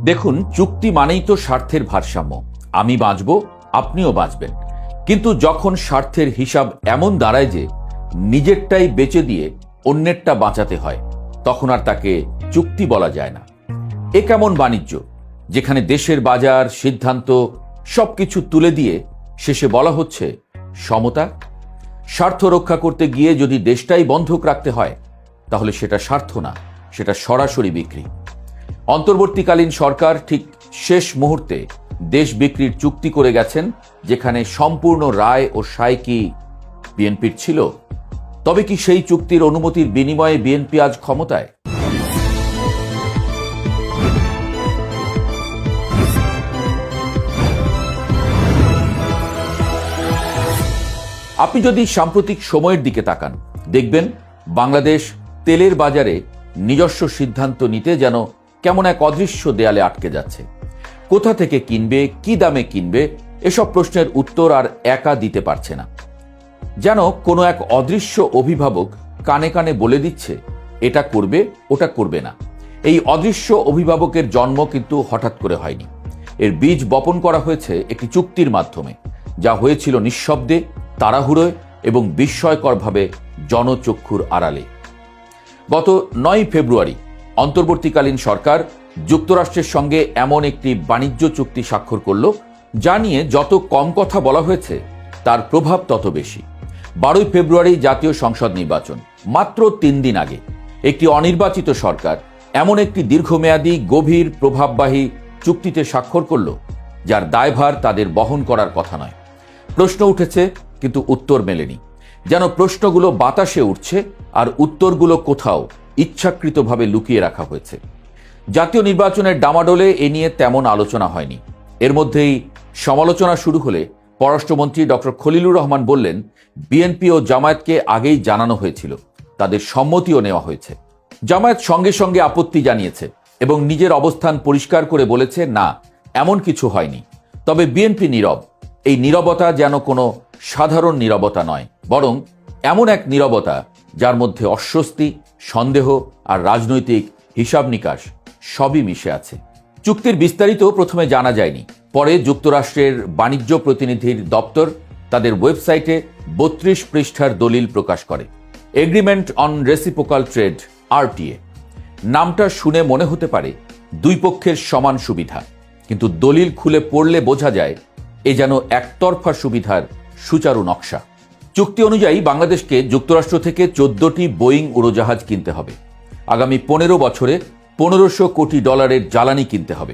দেখুন, চুক্তি মানেই তো স্বার্থের ভারসাম্য। আমি বাঁচব, আপনিও বাঁচবেন। কিন্তু যখন স্বার্থের হিসাব এমন দাঁড়ায় যে নিজেরটাই বেচে দিয়ে অন্যেরটা বাঁচাতে হয়, তখন আর তাকে চুক্তি বলা যায় না। এ কেমন বাণিজ্য, যেখানে দেশের বাজার, সিদ্ধান্ত সবকিছু তুলে দিয়ে শেষে বলা হচ্ছে সমতা? স্বার্থ রক্ষা করতে গিয়ে যদি দেশটাই বন্ধক রাখতে হয়, তাহলে সেটা স্বার্থ না, সেটা সরাসরি বিক্রি। অন্তর্বর্তীকালীন সরকার ঠিক শেষ মুহূর্তে দেশ বিক্রির চুক্তি করে গেছেন, যেখানে সম্পূর্ণ রায় ও সায় কি বিএনপির ছিল? তবে কি সেই চুক্তির অনুমতির বিনিময়ে বিএনপি আজ ক্ষমতায়? আপনি যদি সাম্প্রতিক সময়ের দিকে তাকান, দেখবেন বাংলাদেশ তেলের বাজারে নিজস্ব সিদ্ধান্ত নিতে যেন কেমন এক অদৃশ্য দেয়ালে আটকে যাচ্ছে। কোথা থেকে কিনবে, কি দামে কিনবে, এসব প্রশ্নের উত্তর আর একা দিতে পারছে না। যেন কোনো এক অদৃশ্য অভিভাবক কানে কানে বলে দিচ্ছে এটা করবে, ওটা করবে না। এই অদৃশ্য অভিভাবকের জন্ম কিন্তু হঠাৎ করে হয়নি। এর বীজ বপন করা হয়েছে একটি চুক্তির মাধ্যমে, যা হয়েছিল নিঃশব্দে, তাড়াহুড়োয় এবং বিস্ময়করভাবে জনচক্ষুর আড়ালে। গত 9 ফেব্রুয়ারি অন্তর্বর্তীকালীন সরকার যুক্তরাষ্ট্রের সঙ্গে এমন একটি বাণিজ্য চুক্তি স্বাক্ষর করল, যা নিয়ে যত কম কথা বলা হয়েছে তার প্রভাব তত বেশি। 12 ফেব্রুয়ারি জাতীয় সংসদ নির্বাচন, মাত্র 3 দিন আগে একটি অনির্বাচিত সরকার এমন একটি দীর্ঘমেয়াদী, গভীর, প্রভাববাহী চুক্তিতে স্বাক্ষর করল, যার দায়ভার তাদের বহন করার কথা নয়। প্রশ্ন উঠেছে, কিন্তু উত্তর মেলেনি। যেন প্রশ্নগুলো বাতাসে উঠছে আর উত্তরগুলো কোথাও ইচ্ছাকৃতভাবে লুকিয়ে রাখা হয়েছে। জাতীয় নির্বাচনের ডামাডোলে এ নিয়ে তেমন আলোচনা হয়নি। এর মধ্যেই সমালোচনা শুরু হলে পররাষ্ট্রমন্ত্রী ডক্টর খলিলুর রহমান বললেন, বিএনপি ও জামায়াতকে আগেই জানানো হয়েছিল, তাদের সম্মতিও নেওয়া হয়েছে। জামায়াত সঙ্গে সঙ্গে আপত্তি জানিয়েছে এবং নিজের অবস্থান পরিষ্কার করে বলেছে, না, এমন কিছু হয়নি। তবে বিএনপি নীরব। এই নীরবতা যেন কোনো সাধারণ নীরবতা নয়, বরং এমন এক নীরবতা যার মধ্যে অস্বস্তি, সন্দেহ আর রাজনৈতিক হিসাব নিকাশ সবই মিশে আছে। চুক্তির বিস্তারিত প্রথমে জানা যায়নি। পরে যুক্তরাষ্ট্রের বাণিজ্য প্রতিনিধির দপ্তর তাদের ওয়েবসাইটে 32 পৃষ্ঠার দলিল প্রকাশ করে। Agreement on reciprocal trade, RTA. নামটা শুনে মনে হতে পারে দুই পক্ষের সমান সুবিধা, কিন্তু দলিল খুলে পড়লে বোঝা যায় এ যেন একতরফা সুবিধার সুচারু নকশা। চুক্তি অনুযায়ী বাংলাদেশকে যুক্তরাষ্ট্র থেকে 14টি বোয়িং উড়োজাহাজ কিনতে হবে। আগামী 15 বছরে $1500 কোটি জ্বালানি কিনতে হবে।